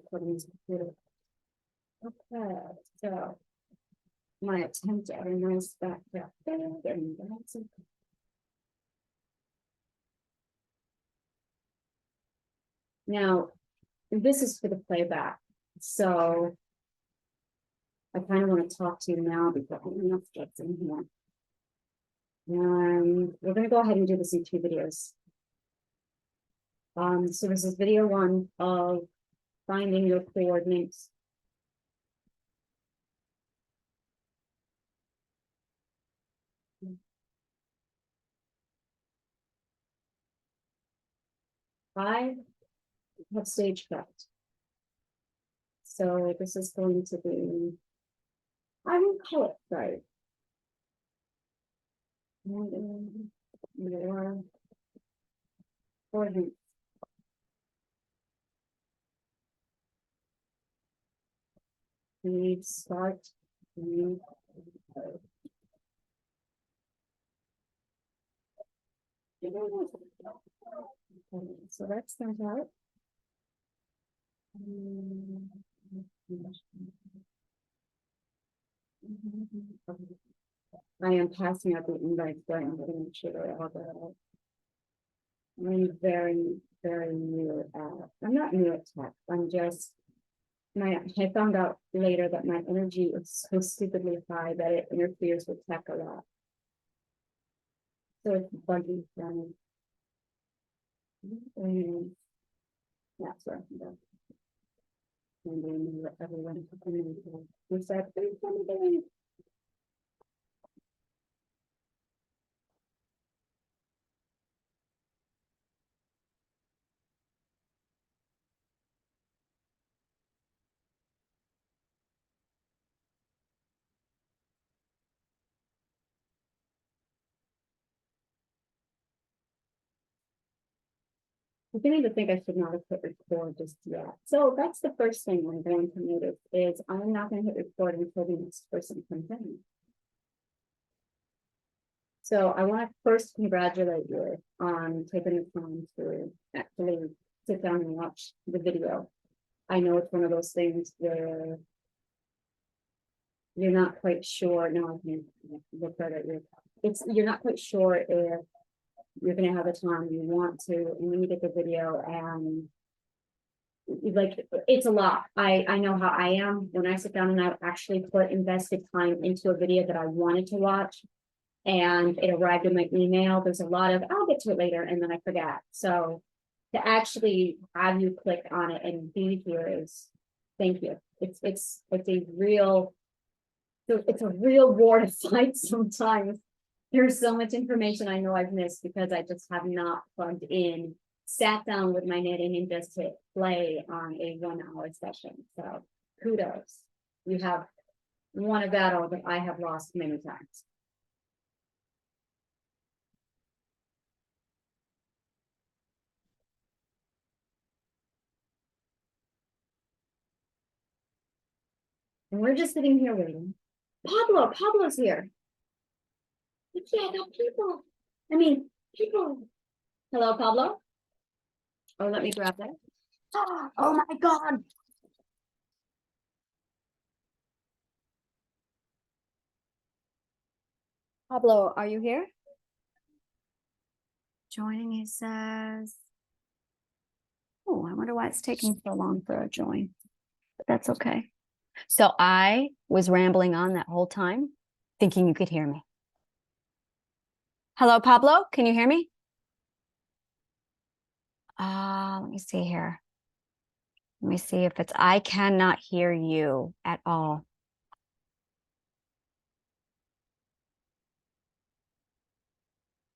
recording this computer. Okay, so my attempt at a nice backdrop there, and that's it. Now, this is for the playback, so I kind of want to talk to you now before anyone else gets in here. And we're going to go ahead and do this in 2 videos. So this is video 1 of finding your coordinates. I have stage cut. So this is going to be, I will call it right. More coordinates. We start. So that's that out. I am passing out the invites, but I'm going to make sure they're all there. I'm very, very new at, I'm not new at tech, I'm just, I found out later that my energy is so stupidly high that it interferes with tech a lot. So it's buggy for me. And that's where I'm going. And then everyone we said, please tell me the link. I'm beginning to think I should not have hit record just yet. So that's the first thing I'm going to notice is I'm not going to hit record until the next person comes in. So I want to first congratulate you on taking the time to actually sit down and watch the video. I know it's one of those things where you're not quite sure. No, I can look at it. You're not quite sure if you're going to have the time you want to, and when you get the video, and like it's a lot. I know how I am when I sit down and I actually put invested time into a video that I wanted to watch, and it arrived in my email. There's a lot of I'll get to it later, and then I forget. So to actually have you click on it and be here is thank you. It's a real war to fight sometimes. There's so much information I know I've missed because I just have not plugged in, sat down with my knitting and just hit play on a 1-hour session. So kudos. You have won a battle that I have lost many times. And we're just sitting here waiting. Pablo's here. Yeah, I got people. I mean, people. Hello, Pablo. Oh, let me grab that. Oh my God. Pablo, are you here? Joining, he says. Oh, I wonder why it's taking so long for a join. But that's okay. So I was rambling on that whole time, thinking you could hear me. Hello, Pablo, can you hear me? Let me see here. Let me see if it's, I cannot hear you at all.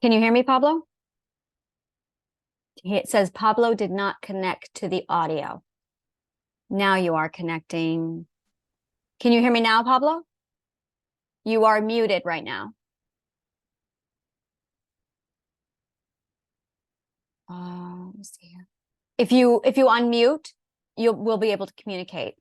Can you hear me, Pablo? It says Pablo did not connect to the audio. Now you are connecting. Can you hear me now, Pablo? You are muted right now. Let me see here. If you unmute, we'll be able to communicate.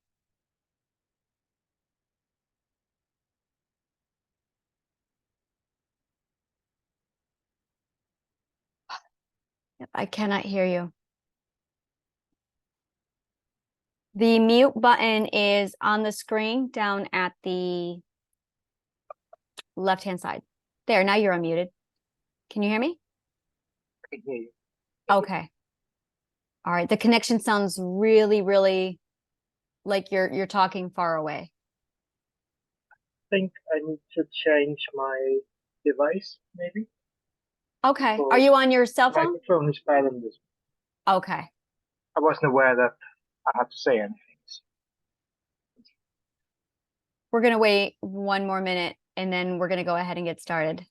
Yep, I cannot hear you. The mute button is on the screen down at the left-hand side. There, now you're unmuted. Can you hear me? I can hear you. Okay. All right. The connection sounds really, really like you're talking far away. I think I need to change my device, maybe. Okay. Or Are you on your cell my phone? microphone is bad on this. Okay. I wasn't aware that I had to say anything. We're going to wait one more minute and then we're going to go ahead and get started.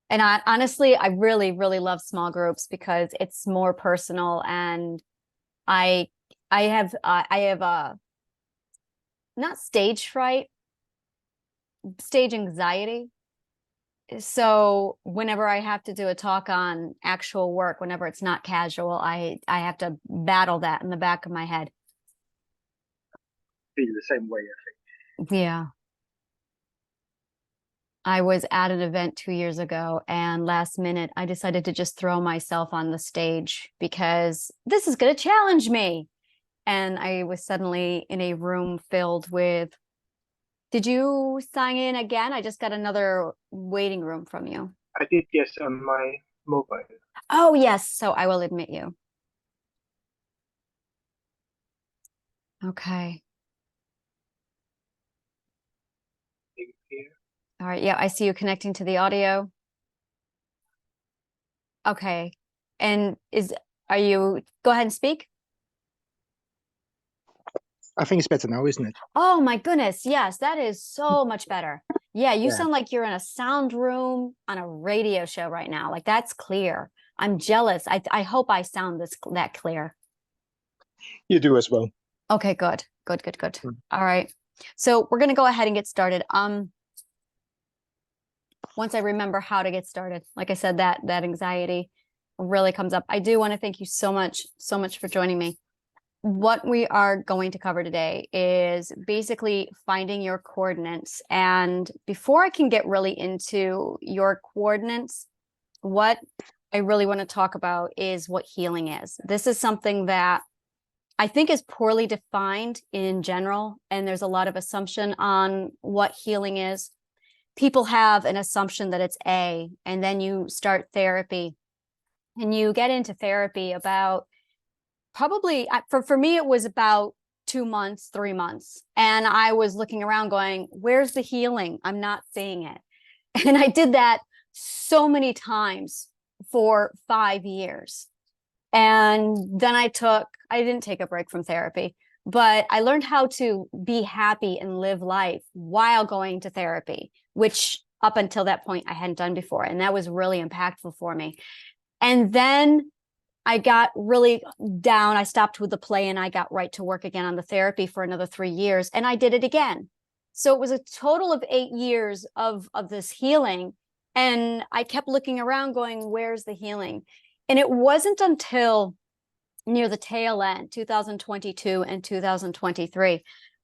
And honestly, I really, really love small groups because it's more personal, and I have not stage fright, stage anxiety. So whenever I have to do a talk on actual work, whenever it's not casual, I have to battle that in the back of my head. Feel the same way, I think. Yeah. I was at an event 2 years ago, and last minute I decided to just throw myself on the stage because this is going to challenge me. And I was suddenly in a room filled with, did you sign in again? I just got another waiting room from you. I did, yes, on my mobile. Oh, yes. So I will admit you. Okay. Here. All right. Yeah, I see you connecting to the audio. Okay. And are you, go ahead and speak. I think it's better now, isn't it? Oh my goodness. Yes, that is so much better. Yeah, you Yeah. sound like you're in a sound room on a radio show right now. Like, that's clear. I'm jealous. I hope I sound that clear. You do as well. Okay, good. Good. All right. So we're gonna go ahead and get started. Once I remember how to get started, like I said, that anxiety really comes up. I do want to thank you so much for joining me. What we are going to cover today is basically finding your coordinates. And before I can get really into your coordinates, what I really want to talk about is what healing is. This is something that I think is poorly defined in general, and there's a lot of assumption on what healing is. People have an assumption that it's and then you start therapy, and you get into therapy about probably, for me, it was about 2 months, 3 months. And I was looking around going, where's the healing? I'm not seeing it. And I did that so many times for 5 years. And then I didn't take a break from therapy, but I learned how to be happy and live life while going to therapy, which up until that point I hadn't done before. And that was really impactful for me. And then I got really down. I stopped with the play and I got right to work again on the therapy for another 3 years. And I did it again. So it was a total of 8 years of this healing. And I kept looking around going, where's the healing? And it wasn't until near the tail end, 2022 and 2023,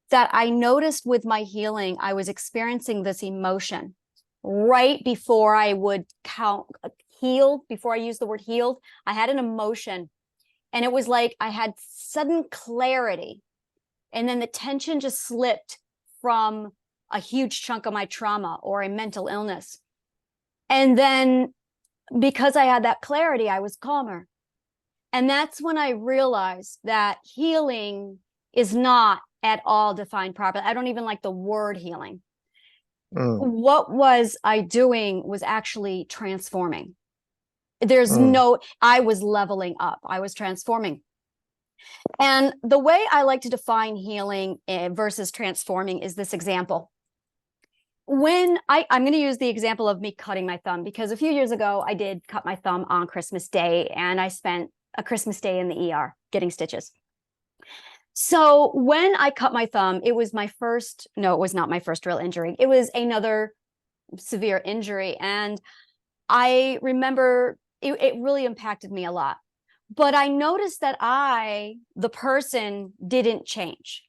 that I noticed with my healing, I was experiencing this emotion right before I would healed, before I used the word healed, I had an emotion, and it was like I had sudden clarity, and then the tension just slipped from a huge chunk of my trauma or a mental illness. And then because I had that clarity, I was calmer. And that's when I realized that healing is not at all defined properly. I don't even like the word healing. What was I doing was actually transforming. I was leveling up. I was transforming. And the way I like to define healing versus transforming is this example. When I'm going to use the example of me cutting my thumb, because a few years ago, I did cut my thumb on Christmas Day, and I spent a Christmas Day in the ER getting stitches. So when I cut my thumb, it was it was not my first real injury. It was another severe injury. And I remember it really impacted me a lot. But I noticed that the person, didn't change.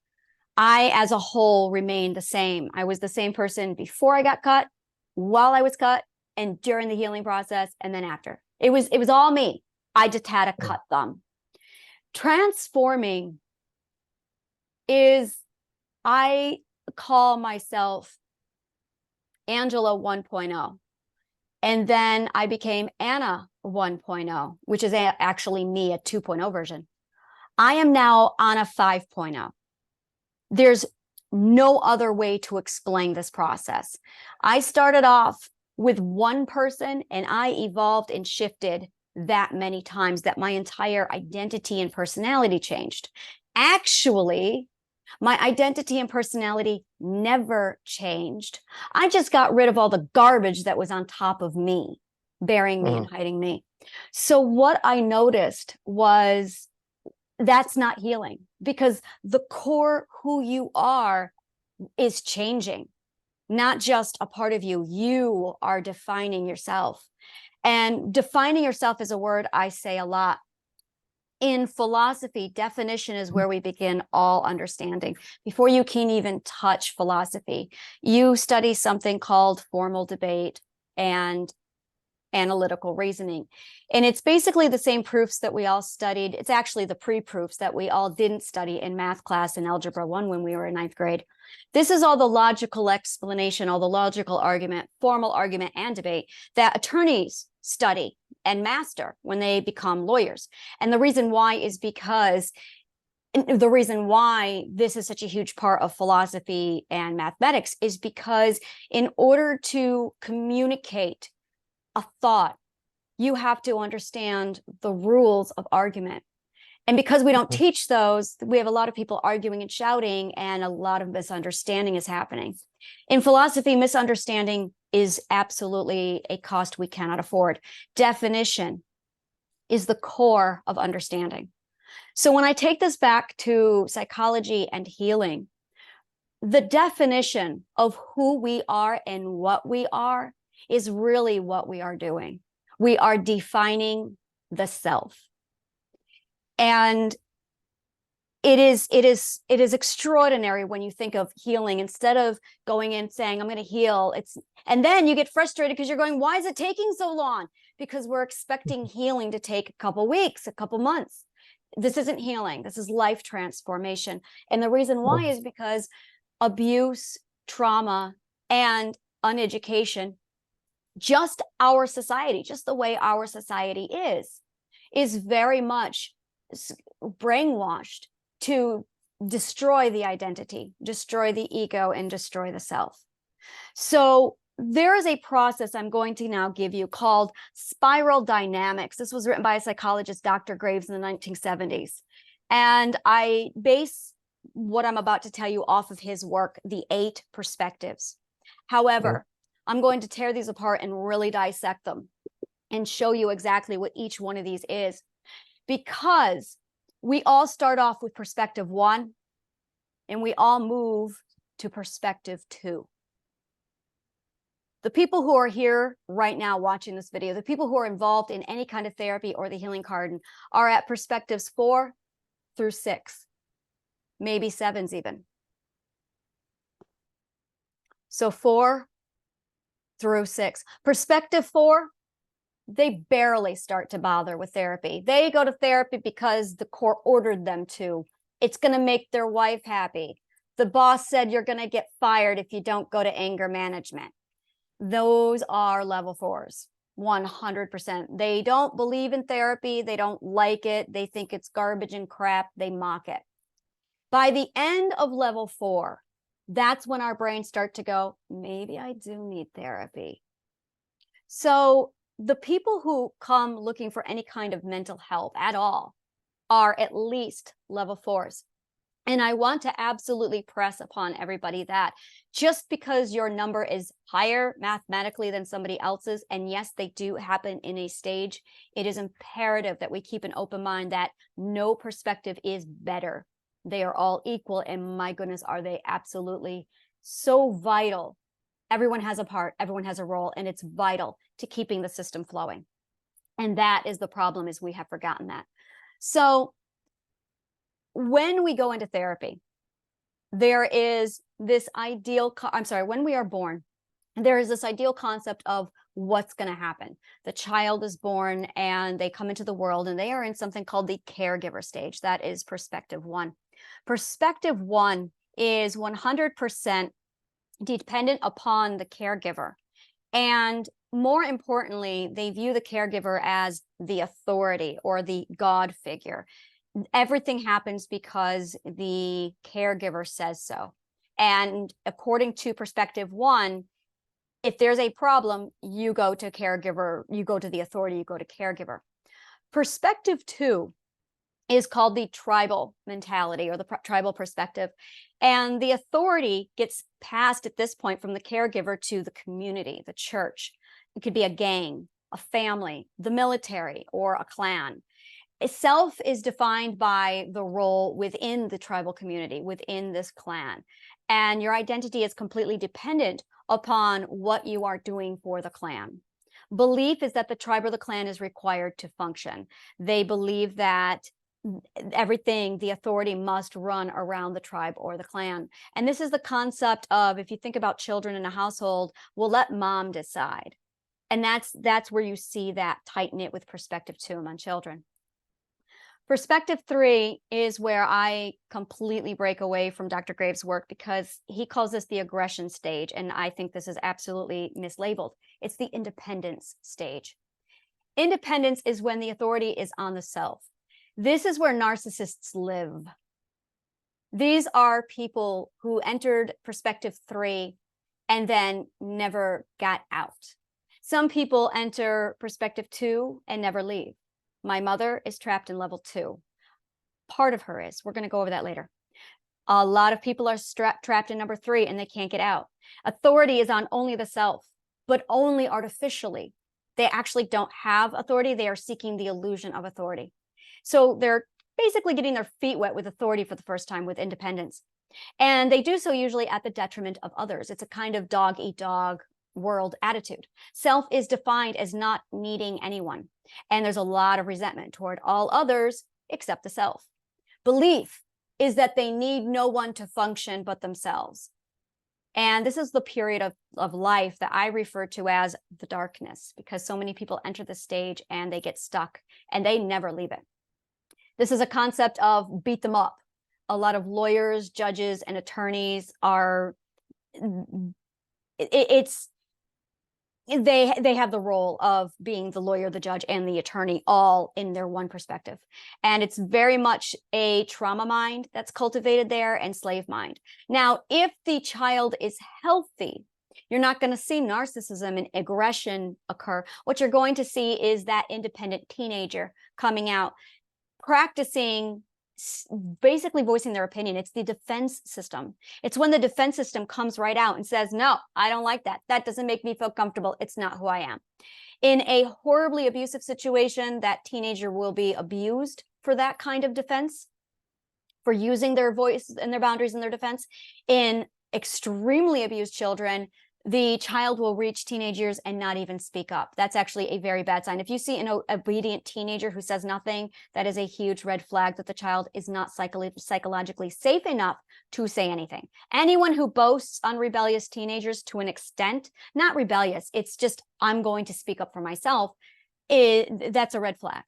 I, as a whole, remained the same. I was the same person before I got cut, while I was cut, and during the healing process, and then after. It was all me. I just had a cut thumb. Transforming is, I call myself Angela 1.0. And then I became Anna 1.0, which is actually me, a 2.0 version. I am now Anna 5.0. There's no other way to explain this process. I started off with one person and I evolved and shifted that many times that my entire identity and personality changed. Actually, my identity and personality never changed. I just got rid of all the garbage that was on top of me, burying me and hiding me. So what I noticed was that's not healing, because the core who you are is changing, not just a part of you. You are defining yourself. And defining yourself is a word I say a lot. In philosophy, definition is where we begin all understanding. Before you can even touch philosophy, you study something called formal debate and analytical reasoning. And it's basically the same proofs that we all studied. It's actually the pre-proofs that we all didn't study in math class in Algebra 1 when we were in 9th grade. This is all the logical explanation, all the logical argument, formal argument, and debate that attorneys study and master when they become lawyers. And the reason why is because the reason why this is such a huge part of philosophy and mathematics is because in order to communicate a thought, you have to understand the rules of argument. And because we don't teach those, we have a lot of people arguing and shouting, and a lot of misunderstanding is happening. In philosophy, misunderstanding is absolutely a cost we cannot afford. Definition is the core of understanding. So when I take this back to psychology and healing, the definition of who we are and what we are is really what we are doing. We are defining the self. And it is extraordinary when you think of healing. Instead of going in saying, I'm going to heal, and then you get frustrated because you're going, why is it taking so long? Because we're expecting healing to take a couple weeks, a couple months. This isn't healing. This is life transformation. And the reason why is because abuse, trauma, and uneducation, just our society, just the way our society is very much brainwashed to destroy the identity, destroy the ego, and destroy the self. So there is a process I'm going to now give you called spiral dynamics. This was written by a psychologist, Dr. Graves, in the 1970s. And I base what I'm about to tell you off of his work, The 8 Perspectives. However, I'm going to tear these apart and really dissect them and show you exactly what each one of these is, because we all start off with perspective 1 and we all move to perspective 2. The people who are here right now watching this video, the people who are involved in any kind of therapy or the healing garden, are at perspectives 4 through 6, maybe 7s even. So 4 through 6. Perspective 4, they barely start to bother with therapy. They go to therapy because the court ordered them to. It's going to make their wife happy. The boss said you're going to get fired if you don't go to anger management. Those are level 4s, 100%. They don't believe in therapy. They don't like it. They think it's garbage and crap. They mock it. By the end of level 4, that's when our brains start to go, maybe I do need therapy. So the people who come looking for any kind of mental health at all are at least level 4s. And I want to absolutely press upon everybody that just because your number is higher mathematically than somebody else's, and yes, they do happen in a stage, it is imperative that we keep an open mind that no perspective is better. They are all equal, and my goodness, are they absolutely so vital. Everyone has a part, everyone has a role, and it's vital to keeping the system flowing. And that is the problem, is we have forgotten that. So when we go into therapy, there is this ideal, when we are born, there is this ideal concept of what's going to happen. The child is born and they come into the world and they are in something called the caregiver stage. That is perspective one. Perspective one is 100% dependent upon the caregiver. And more importantly, they view the caregiver as the authority or the God figure. Everything happens because the caregiver says so. And according to perspective one, if there's a problem, you go to caregiver, you go to the authority, you go to caregiver. Perspective two is called the tribal mentality or the tribal perspective. And the authority gets passed at this point from the caregiver to the community, the church. It could be a gang, a family, the military, or a clan. Self is defined by the role within the tribal community, within this clan. And your identity is completely dependent upon what you are doing for the clan. Belief is that the tribe or the clan is required to function. They believe that everything, the authority must run around the tribe or the clan. And this is the concept of, if you think about children in a household, we'll let mom decide. And that's where you see that tight knit with perspective two among children. Perspective three is where I completely break away from Dr. Graves' work, because he calls this the aggression stage. And I think this is absolutely mislabeled. It's the independence stage. Independence is when the authority is on the self. This is where narcissists live. These are people who entered perspective three and then never got out. Some people enter perspective two and never leave. My mother is trapped in level 2. Part of her is. We're going to go over that later. A lot of people are trapped in number 3 and they can't get out. Authority is on only the self, but only artificially. They actually don't have authority. They are seeking the illusion of authority. So they're basically getting their feet wet with authority for the first time with independence. And they do so usually at the detriment of others. It's a kind of dog eat dog world attitude. Self is defined as not needing anyone. And there's a lot of resentment toward all others except the self. Belief is that they need no one to function but themselves. And this is the period of life that I refer to as the darkness, because so many people enter this stage and they get stuck and they never leave it. This is a concept of beat them up. A lot of lawyers, judges, and attorneys are, they have the role of being the lawyer, the judge, and the attorney all in their one perspective. And it's very much a trauma mind that's cultivated there and slave mind. Now, if the child is healthy, you're not going to see narcissism and aggression occur. What you're going to see is that independent teenager coming out, practicing, basically voicing their opinion. It's the defense system. It's when the defense system comes right out and says, no, I don't like that. That doesn't make me feel comfortable. It's not who I am. In a horribly abusive situation, that teenager will be abused for that kind of defense, for using their voice and their boundaries in their defense. In extremely abused children, the child will reach teenage years and not even speak up. That's actually a very bad sign. If you see an obedient teenager who says nothing, that is a huge red flag that the child is not psychologically safe enough to say anything. Anyone who boasts on rebellious teenagers to an extent, not rebellious, it's just, I'm going to speak up for myself, that's a red flag.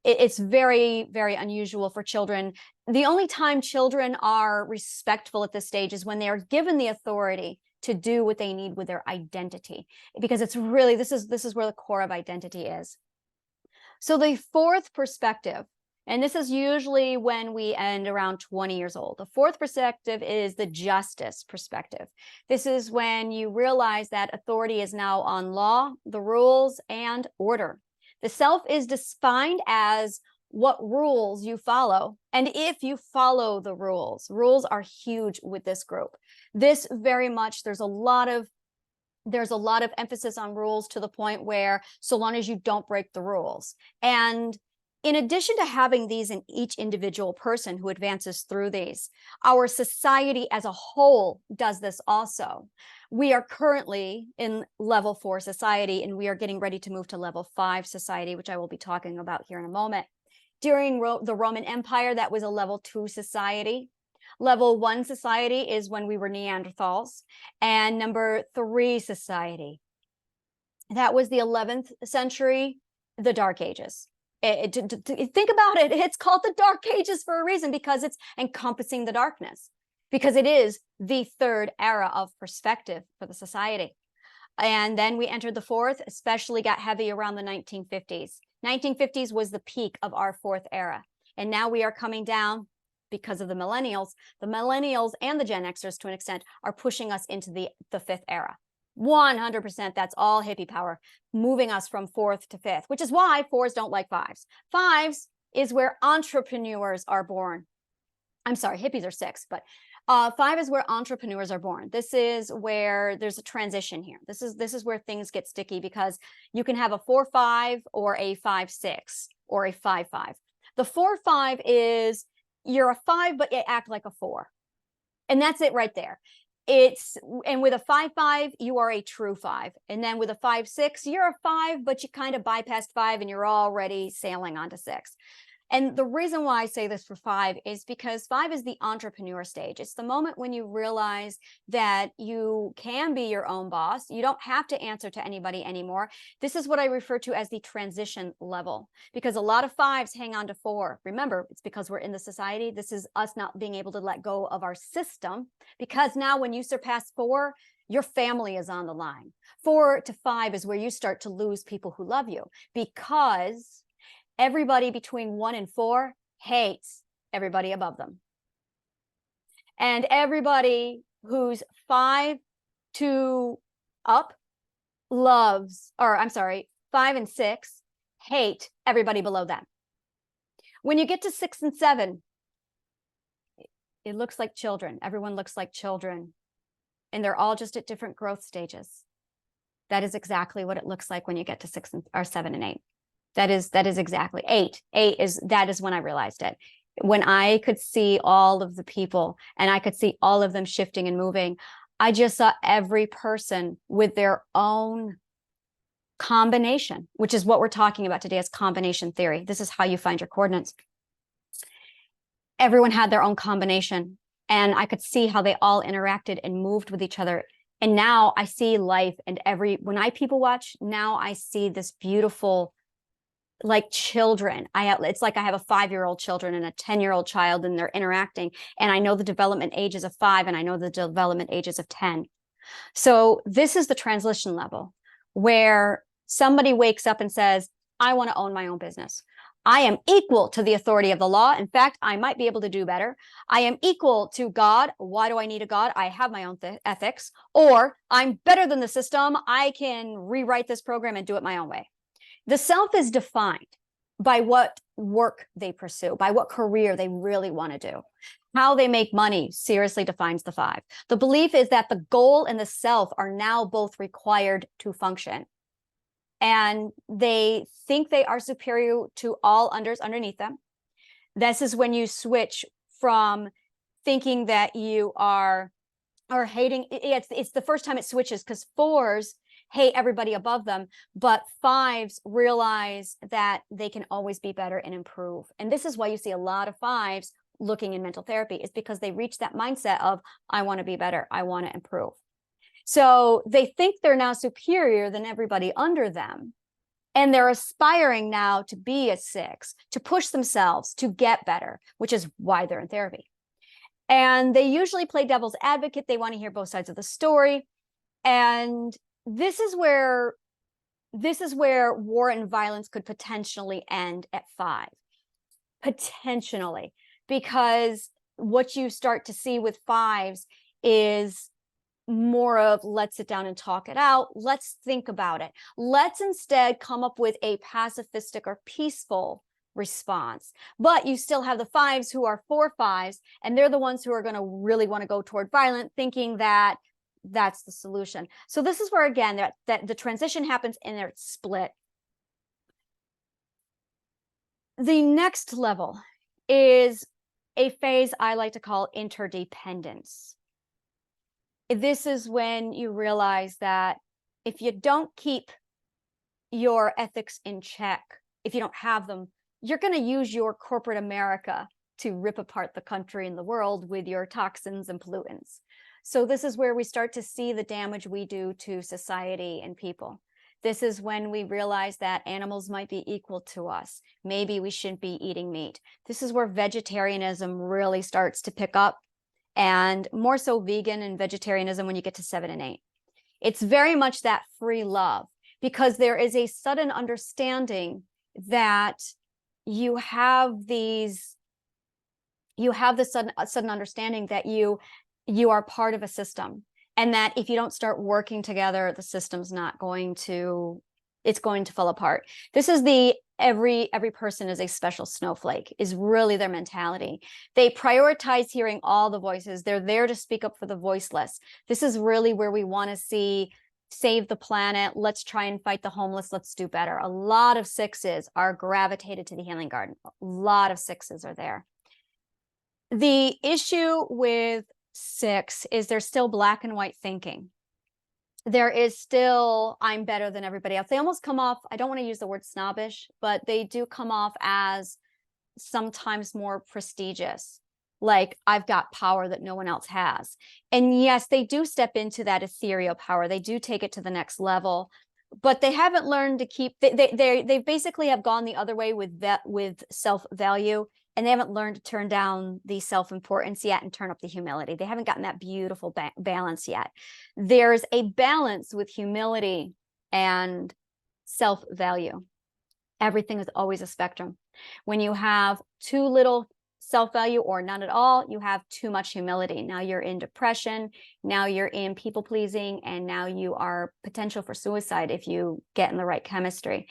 It's very, very unusual for children. The only time children are respectful at this stage is when they are given the authority to do what they need with their identity, because it's really, this is where the core of identity is. So the fourth perspective, and this is usually when we end around 20 years old. The fourth perspective is the justice perspective. This is when you realize that authority is now on law, the rules, and order. The self is defined as what rules you follow, and if you follow the rules. Rules are huge with this group. This very much, there's a lot of emphasis on rules, to the point where so long as you don't break the rules. And in addition to having these in each individual person who advances through these, our society as a whole does this also. We are currently in level 4 society, and we are getting ready to move to level 5 society, which I will be talking about here in a moment. During the Roman Empire, that was a level 2 society. Level 1 society is when we were Neanderthals, and number 3 society, that was the 11th century, the Dark Ages. Think about it. It's called the Dark Ages for a reason, because it's encompassing the darkness, because it is the third era of perspective for the society. And then we entered the fourth, especially got heavy around the 1950s. 1950s was the peak of our fourth era. And now we are coming down because of the millennials. The millennials and the Gen Xers, to an extent, are pushing us into the fifth era. 100%, that's all hippie power, moving us from fourth to fifth, which is why fours don't like fives. Fives is where entrepreneurs are born. I'm sorry, hippies are six, but 5 is where entrepreneurs are born. This is where there's a transition here. This is where things get sticky, because you can have a 4-5 or a 5-6 or a 5-5. The 4-5 is you're a 5, but you act like a 4. And that's it right there. And with a 5-5, you are a true 5. And then with a 5-6, you're a 5, but you kind of bypassed 5 and you're already sailing onto 6. And the reason why I say this for 5 is because 5 is the entrepreneur stage. It's the moment when you realize that you can be your own boss. You don't have to answer to anybody anymore. This is what I refer to as the transition level, because a lot of 5s hang on to 4. Remember, it's because we're in the society. This is us not being able to let go of our system, because now when you surpass 4, your family is on the line. 4 to 5 is where you start to lose people who love you, because everybody between 1 and 4 hates everybody above them. And everybody who's 5 to up loves, or I'm sorry, 5 and 6 hate everybody below them. When you get to 6 and 7, it looks like children. Everyone looks like children. And they're all just at different growth stages. That is exactly what it looks like when you get to 6 or 7 and 8. That is exactly 8. That is when I realized it. When I could see all of the people and I could see all of them shifting and moving, I just saw every person with their own combination, which is what we're talking about today as combination theory. This is how you find your coordinates. Everyone had their own combination, and I could see how they all interacted and moved with each other. And now I see life, and when I people watch, now I see this beautiful, like children. It's like I have a 5-year-old children and a 10-year-old child, and they're interacting. And I know the development ages of 5, and I know the development ages of 10. So this is the transition level where somebody wakes up and says, I want to own my own business. I am equal to the authority of the law. In fact, I might be able to do better. I am equal to God. Why do I need a God? I have my own ethics. Or I'm better than the system. I can rewrite this program and do it my own way. The self is defined by what work they pursue, by what career they really want to do. How they make money seriously defines the 5. The belief is that the goal and the self are now both required to function. And they think they are superior to all unders underneath them. This is when you switch from thinking that you are hating. It's the first time it switches, because 4s hate everybody above them, but 5s realize that they can always be better and improve. And this is why you see a lot of 5s looking in mental therapy, is because they reach that mindset of, I want to be better, I want to improve. So they think they're now superior than everybody under them, and they're aspiring now to be a 6, to push themselves to get better, which is why they're in therapy. And they usually play devil's advocate. They want to hear both sides of the story. And this is where war and violence could potentially end at 5. Potentially, because what you start to see with 5s is more of, let's sit down and talk it out. Let's think about it. Let's instead come up with a pacifistic or peaceful response. But you still have the 5s who are 4-5s, and they're the ones who are going to really want to go toward violent, thinking that that's the solution. So this is where, again, that the transition happens and they're split. The next level is a phase I like to call interdependence. This is when you realize that if you don't keep your ethics in check, if you don't have them, you're going to use your corporate America to rip apart the country and the world with your toxins and pollutants. So this is where we start to see the damage we do to society and people. This is when we realize that animals might be equal to us. Maybe we shouldn't be eating meat. This is where vegetarianism really starts to pick up, and more so vegan and vegetarianism when you get to 7 and 8. It's very much that free love, because there is a sudden understanding that you have the sudden understanding that you are part of a system, and that if you don't start working together, the system's not going to, it's going to fall apart. This is the every person is a special snowflake is really their mentality. They prioritize hearing all the voices. They're there to speak up for the voiceless. This is really where we want to see save the planet. Let's try and fight the homeless. Let's do better. A lot of 6s are gravitated to the healing garden. A lot of 6s are there. The issue with 6 is there's still black and white thinking. There is still, I'm better than everybody else. They almost come off, I don't want to use the word snobbish, but they do come off as sometimes more prestigious. Like, I've got power that no one else has. And yes, they do step into that ethereal power. They do take it to the next level, but they haven't learned to keep, they basically have gone the other way with that, with self-value. And they haven't learned to turn down the self-importance yet and turn up the humility. They haven't gotten that beautiful balance yet. There's a balance with humility and self-value. Everything is always a spectrum. When you have too little self-value or none at all, you have too much humility. Now you're in depression, now you're in people-pleasing, and now you are potential for suicide if you get in the right chemistry.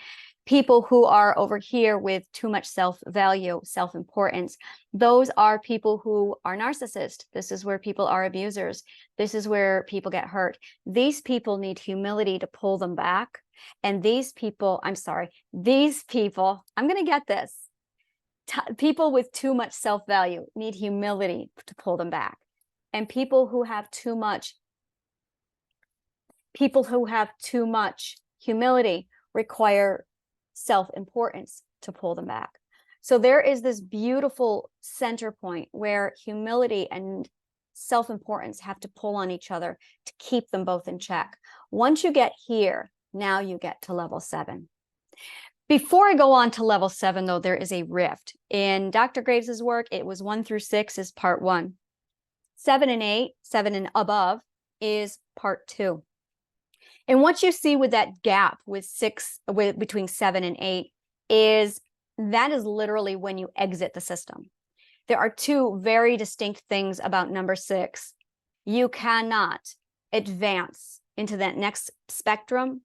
People who are over here with too much self-value, self-importance, those are people who are narcissists. This is where people are abusers. This is where people get hurt. These people need humility to pull them back. And these people, I'm going to get this. People with too much self-value need humility to pull them back. And people who have too much humility require self-importance to pull them back. So there is this beautiful center point where humility and self-importance have to pull on each other to keep them both in check. Once you get here, now you get to level 7. Before I go on to level 7, though, there is a rift. In Dr. Graves's work, it was 1 through 6 is part 1. 7 and 8, 7 and above, is part 2. And what you see with that gap with between 7 and 8 is that is literally when you exit the system. There are 2 very distinct things about number 6. You cannot advance into that next spectrum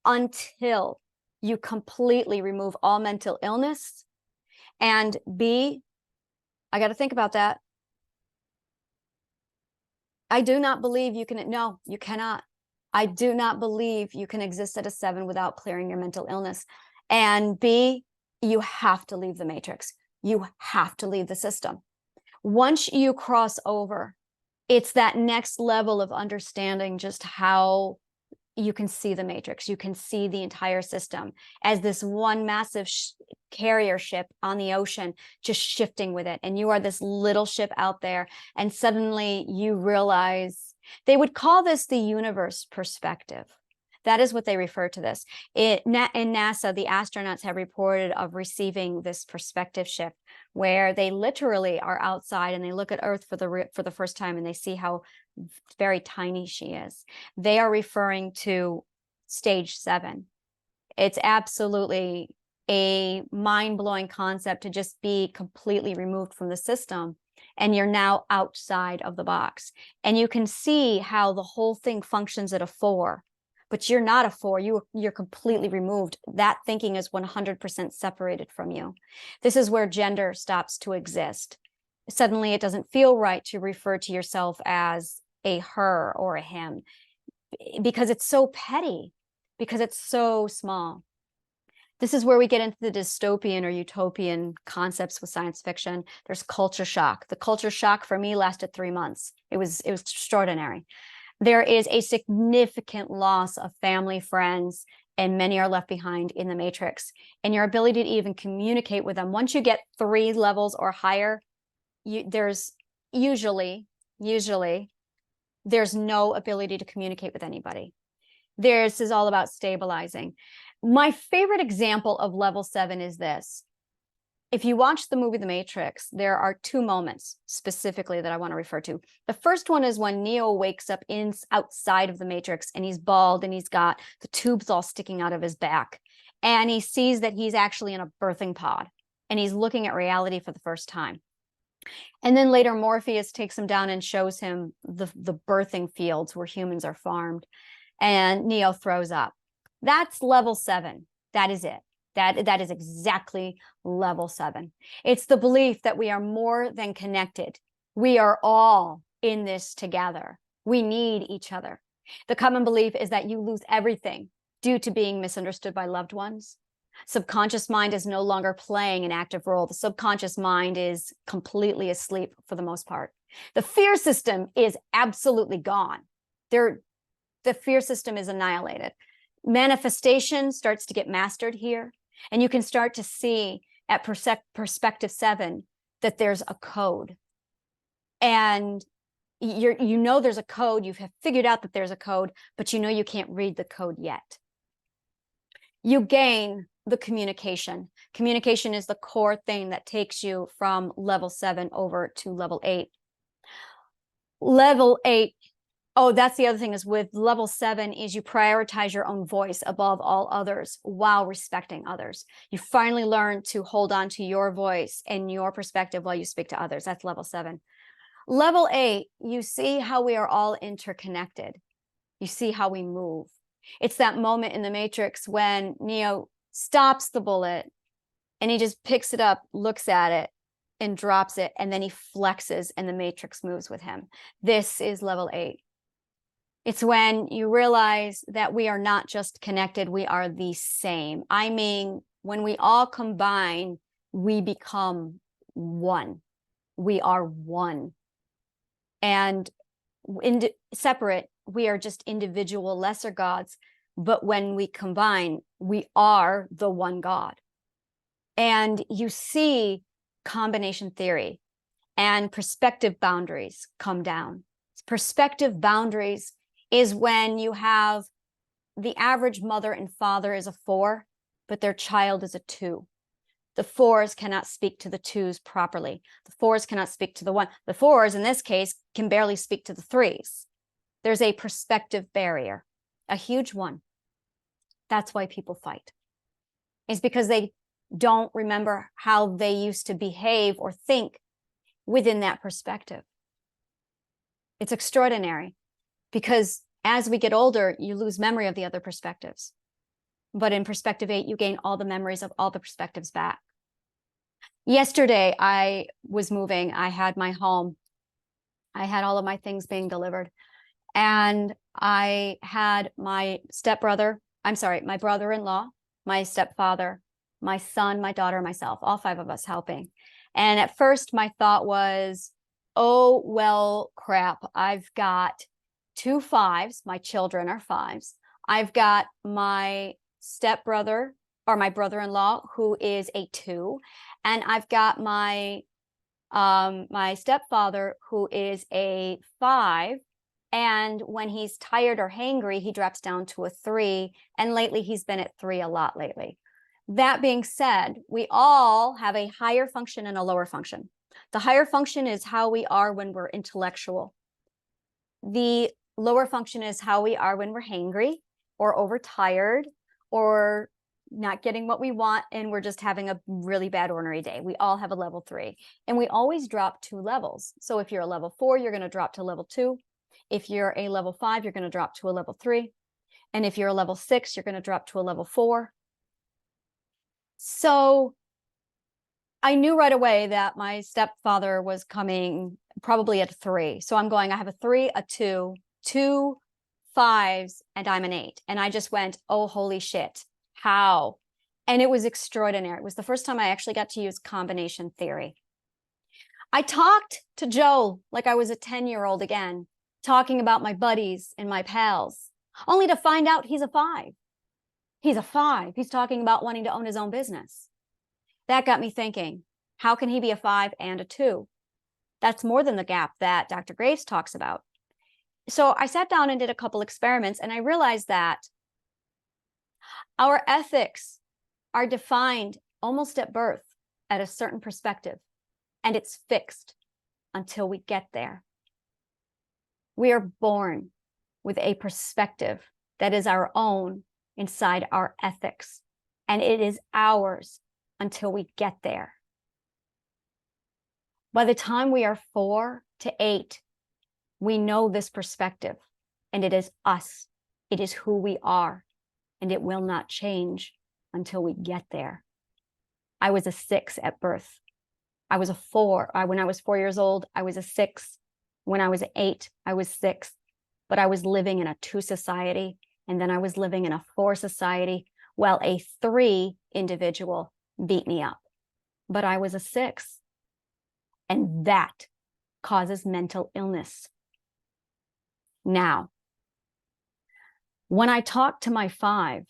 until you completely remove all mental illness. And B, I got to think about that. I do not believe you can, no, you cannot. I do not believe you can exist at a 7 without clearing your mental illness. And B, you have to leave the matrix. You have to leave the system. Once you cross over, it's that next level of understanding just how you can see the matrix. You can see the entire system as this one massive carrier ship on the ocean, just shifting with it. And you are this little ship out there. And suddenly you realize, they would call this the universe perspective. That is what they refer to this. In NASA, the astronauts have reported of receiving this perspective shift where they literally are outside and they look at Earth for the first time and they see how very tiny she is. They are referring to stage 7. It's absolutely a mind-blowing concept to just be completely removed from the system. And you're now outside of the box. And you can see how the whole thing functions at a 4. But you're not a 4. You're completely removed. That thinking is 100% separated from you. This is where gender stops to exist. Suddenly, it doesn't feel right to refer to yourself as a her or a him, because it's so petty, because it's so small. This is where we get into the dystopian or utopian concepts with science fiction. There's culture shock. The culture shock for me lasted 3 months. It was extraordinary. There is a significant loss of family, friends, and many are left behind in the matrix. And your ability to even communicate with them, once you get 3 levels or higher, there's usually there's no ability to communicate with anybody. This is all about stabilizing. My favorite example of level 7 is this. If you watch the movie The Matrix, there are 2 moments specifically that I want to refer to. The first one is when Neo wakes up outside of the Matrix, and he's bald and he's got the tubes all sticking out of his back. And he sees that he's actually in a birthing pod, and he's looking at reality for the first time. And then later Morpheus takes him down and shows him the birthing fields where humans are farmed, and Neo throws up. That's level 7. That is it. That is exactly level 7. It's the belief that we are more than connected. We are all in this together. We need each other. The common belief is that you lose everything due to being misunderstood by loved ones. Subconscious mind is no longer playing an active role. The subconscious mind is completely asleep for the most part. The fear system is absolutely gone. The fear system is annihilated. Manifestation starts to get mastered here. And you can start to see at perspective 7 that there's a code. And you know there's a code. You have figured out that there's a code, but you know you can't read the code yet. You gain the communication. Communication is the core thing that takes you from level 7 over to level 8. Level 8. Oh, that's the other thing is with level 7 is you prioritize your own voice above all others while respecting others. You finally learn to hold on to your voice and your perspective while you speak to others. That's level 7. Level 8, you see how we are all interconnected. You see how we move. It's that moment in the Matrix when Neo stops the bullet and he just picks it up, looks at it, and drops it, and then he flexes and the Matrix moves with him. This is level 8. It's when you realize that we are not just connected, we are the same. I mean, when we all combine, we become one. We are one. And separate, we are just individual lesser gods. But when we combine, we are the one God. And you see combination theory and perspective boundaries come down. Perspective boundaries is when you have the average mother and father is a 4, but their child is a 2. The 4s cannot speak to the 2s properly. The 4s cannot speak to the 1. The 4s, in this case, can barely speak to the 3s. There's a perspective barrier, a huge one. That's why people fight. It's because they don't remember how they used to behave or think within that perspective. It's extraordinary because as we get older, you lose memory of the other perspectives. But in perspective 8, you gain all the memories of all the perspectives back. Yesterday, I was moving. I had my home. I had all of my things being delivered. And I had my my brother-in-law, my stepfather, my son, my daughter, myself, all 5 of us helping. And at first, my thought was, oh, well, crap. I've got 2 5s. My children are 5s. I've got my stepbrother or my brother-in-law who is a 2. And I've got my stepfather who is a 5. And when he's tired or hangry, he drops down to a 3. And lately he's been at 3 a lot lately. That being said, we all have a higher function and a lower function. The higher function is how we are when we're intellectual. The lower function is how we are when we're hangry or overtired or not getting what we want and we're just having a really bad ornery day. We all have a level 3 and we always drop 2 levels. So if you're a level 4, you're going to drop to level 2. If you're a level 5, you're going to drop to a level 3. And if you're a level 6, you're going to drop to a level 4. So I knew right away that my stepfather was coming probably at 3. So I'm going, I have a 3, a 2, 2 5s, and I'm an 8. And I just went, oh, holy shit. How? And it was extraordinary. It was the first time I actually got to use combination theory. I talked to Joe like I was a 10-year-old again, talking about my buddies and my pals, only to find out he's a 5. He's a 5. He's talking about wanting to own his own business. That got me thinking, how can he be a 5 and a 2? That's more than the gap that Dr. Graves talks about. So I sat down and did a couple experiments, and I realized that our ethics are defined almost at birth at a certain perspective, and it's fixed until we get there. We are born with a perspective that is our own inside our ethics, and it is ours until we get there. By the time we are 4 to 8, we know this perspective, and it is us. It is who we are, and it will not change until we get there. I was a 6 at birth. I was a 4. When I was 4 years old, I was a 6. When I was 8, I was 6. But I was living in a 2 society, and then I was living in a 4 society, while a 3 individual beat me up. But I was a 6. And that causes mental illness. Now, when I talked to my 5,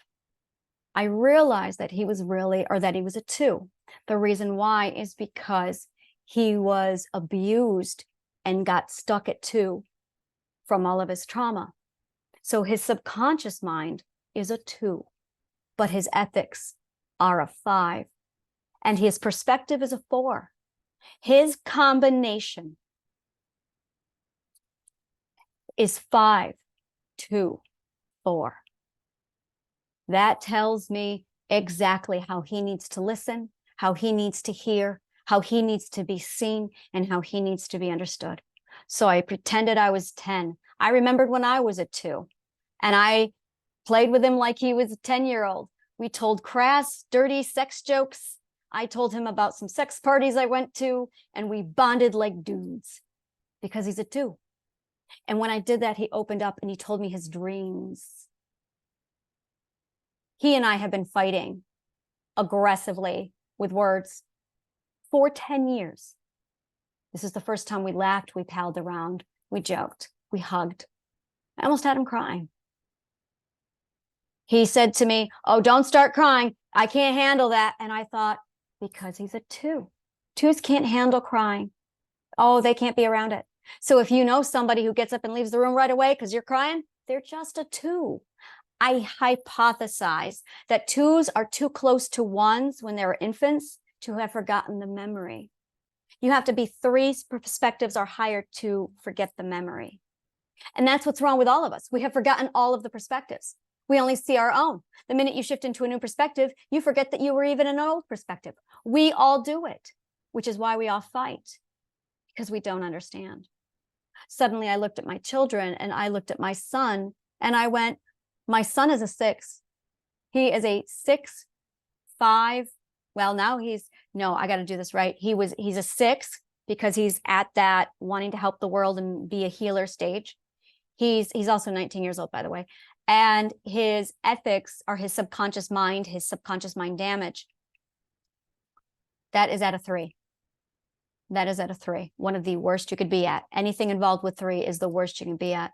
I realized that he was a 2. The reason why is because he was abused and got stuck at 2 from all of his trauma. So his subconscious mind is a 2, but his ethics are a 5, and his perspective is a 4. His combination is 5, 2, 4. That tells me exactly how he needs to listen, how he needs to hear, how he needs to be seen, and how he needs to be understood. So I pretended I was 10. I remembered when I was a 2, and I played with him like he was a 10-year-old. We told crass, dirty sex jokes. I told him about some sex parties I went to, and we bonded like dudes because he's a 2. And when I did that, he opened up and he told me his dreams. He and I have been fighting aggressively with words for 10 years. This is the first time we laughed, we palled around, we joked, we hugged. I almost had him crying. He said to me, "Oh, don't start crying. I can't handle that." And I thought, because he's a 2. 2s can't handle crying. Oh, they can't be around it. So if you know somebody who gets up and leaves the room right away because you're crying, they're just a 2. I hypothesize that 2s are too close to 1s when they're infants to have forgotten the memory. You have to be 3 perspectives or higher to forget the memory. And that's what's wrong with all of us. We have forgotten all of the perspectives. We only see our own. The minute you shift into a new perspective, you forget that you were even in an old perspective. We all do it, which is why we all fight, because we don't understand. Suddenly I looked at my children and I looked at my son and I went, my son is a 6. He is a 6, 5. Well, now I got to do this right. He's a 6 because he's at that wanting to help the world and be a healer stage. He's also 19 years old, by the way. And his ethics are his subconscious mind damage. That is at a 3. That is at a 3. One of the worst you could be at. Anything involved with 3 is the worst you can be at.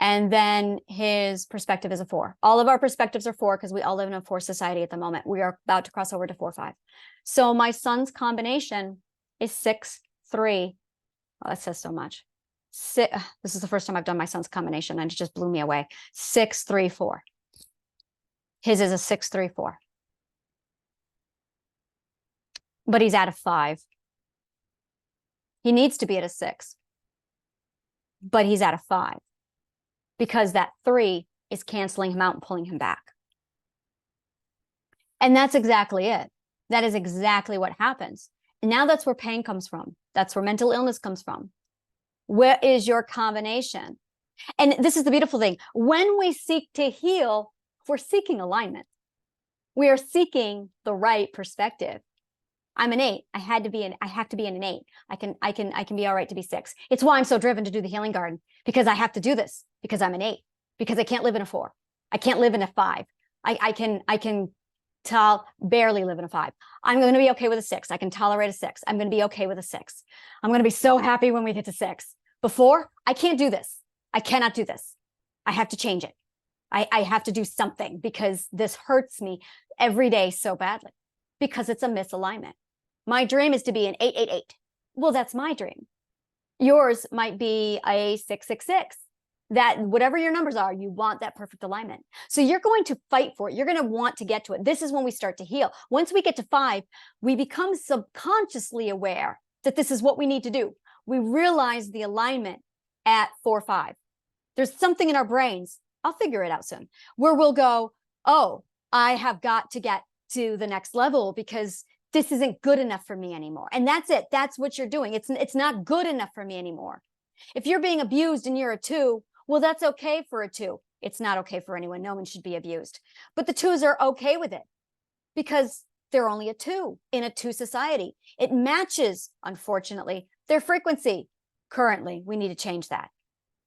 And then his perspective is a 4. All of our perspectives are 4 because we all live in a 4 society at the moment. We are about to cross over to 4, 5. So my son's combination is 6, 3. Oh, that says so much. This is the first time I've done my son's combination and it just blew me away. 6, 3, 4. His is a 6, 3, 4. But he's at a 5. He needs to be at a 6. But he's at a 5. Because that 3 is canceling him out and pulling him back. And that's exactly it. That is exactly what happens. And now that's where pain comes from. That's where mental illness comes from. Where is your combination? And this is the beautiful thing. When we seek to heal, we're seeking alignment. We are seeking the right perspective. I'm an 8. I have to be in an 8. I can be all right to be 6. It's why I'm so driven to do the healing garden, because I have to do this because I'm an 8, because I can't live in a 4. I can't live in a 5. I can barely live in a 5. I'm going to be okay with a 6. I can tolerate a 6. I'm going to be okay with a 6. I'm going to be so happy when we get to 6. Before, I can't do this. I cannot do this. I have to change it. I have to do something because this hurts me every day so badly because it's a misalignment. My dream is to be an 888. Well, that's my dream. Yours might be a 666. That whatever your numbers are, you want that perfect alignment. So you're going to fight for it. You're going to want to get to it. This is when we start to heal. Once we get to 5, we become subconsciously aware that this is what we need to do. We realize the alignment at 4, 5. There's something in our brains, I'll figure it out soon, where we'll go, oh, I have got to get to the next level because this isn't good enough for me anymore. And that's it. That's what you're doing. It's not good enough for me anymore. If you're being abused and you're a 2, well, that's okay for a 2. It's not okay for anyone. No one should be abused. But the 2s are okay with it because they're only a 2 in a 2 society. It matches, unfortunately, their frequency. Currently, we need to change that.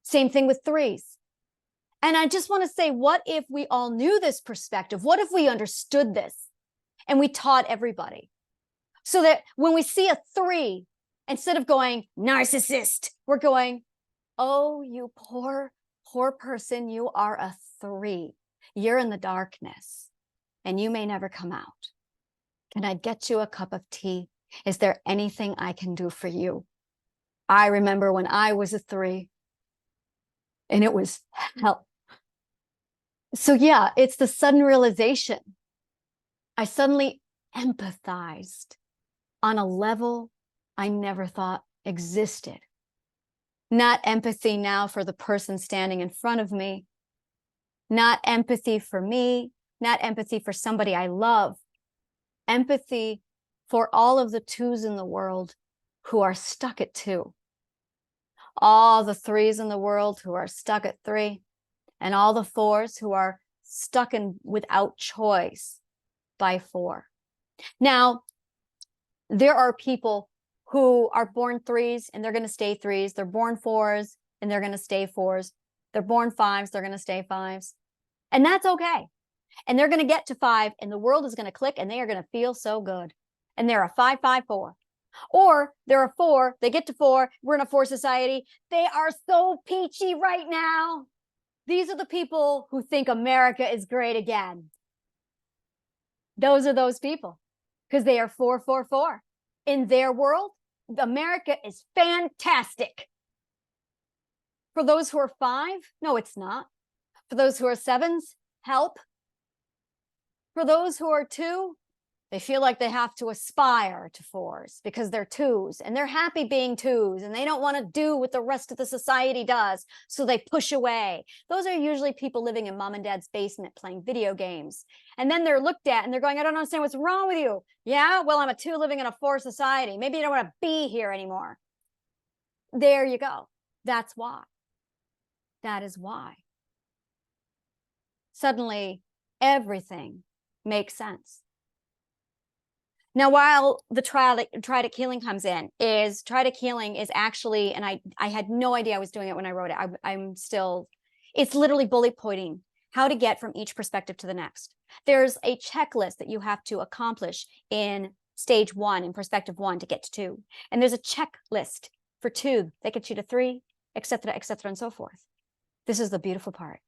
Same thing with 3s. And I just want to say, what if we all knew this perspective? What if we understood this and we taught everybody? So that when we see a 3, instead of going narcissist, we're going, oh, you poor, poor person, you are a 3. You're in the darkness and you may never come out. Can I get you a cup of tea? Is there anything I can do for you? I remember when I was a 3 and it was hell. So yeah, it's the sudden realization. I suddenly empathized on a level I never thought existed. Not empathy now for the person standing in front of me, not empathy for me, not empathy for somebody I love, empathy for all of the 2s in the world who are stuck at 2, all the 3s in the world who are stuck at 3, and all the 4s who are stuck in without choice by 4. Now, there are people who are born 3s and they're going to stay 3s. They're born 4s and they're going to stay 4s. They're born 5s, they're going to stay 5s. And that's okay. And they're going to get to 5 and the world is going to click and they are going to feel so good. And they're a 5, 5, 4. Or they're a 4, they get to 4, we're in a 4 society. They are so peachy right now. These are the people who think America is great again. Those are those people because they are 4, 4, 4. In their world, America is fantastic. For those who are 5, no, it's not. For those who are 7s, help. For those who are 2, they feel like they have to aspire to 4s because they're 2s and they're happy being 2s and they don't want to do what the rest of the society does. So they push away. Those are usually people living in mom and dad's basement playing video games. And then they're looked at and they're going, I don't understand what's wrong with you. Yeah, well, I'm a 2 living in a 4 society. Maybe you don't want to be here anymore. There you go. That's why. That is why. Suddenly, everything makes sense. Now, while the triadic healing comes in, triadic healing is actually, and I had no idea I was doing it when I wrote it. I'm still, it's literally bullet pointing how to get from each perspective to the next. There's a checklist that you have to accomplish in stage 1, in perspective 1 to get to 2. And there's a checklist for 2 that gets you to 3, et cetera, and so forth. This is the beautiful part.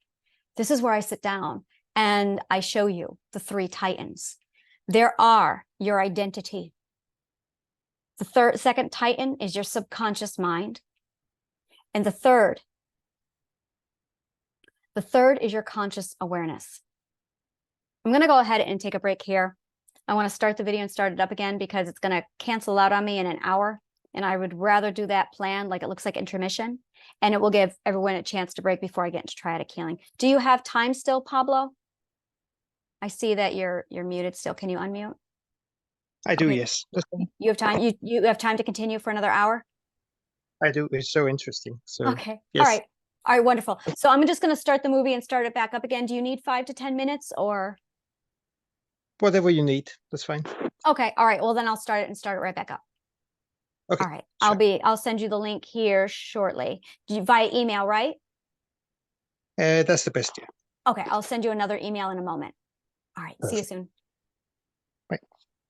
This is where I sit down and I show you the 3 titans. There are your identity. The second titan is your subconscious mind. And the third is your conscious awareness. I'm going to go ahead and take a break here. I want to start the video and start it up again because it's going to cancel out on me in an hour. And I would rather do that planned like it looks like intermission. And it will give everyone a chance to break before I get into triadic healing. Do you have time still, Pablo? I see that you're muted still. Can you unmute? I do, Okay. yes. You have time. You have time to continue for another hour? I do. It's so interesting. So Okay. yes. All right, wonderful. So I'm just going to start the movie and start it back up again. Do you need 5 to 10 minutes or? Whatever you need, that's fine. Okay. All right. Well, then I'll start it right back up. Okay. All right. Sure. I'll send you the link here shortly. Via email, right? That's the best, yeah. Okay. I'll send you another email in a moment. All right. See you Perfect. soon.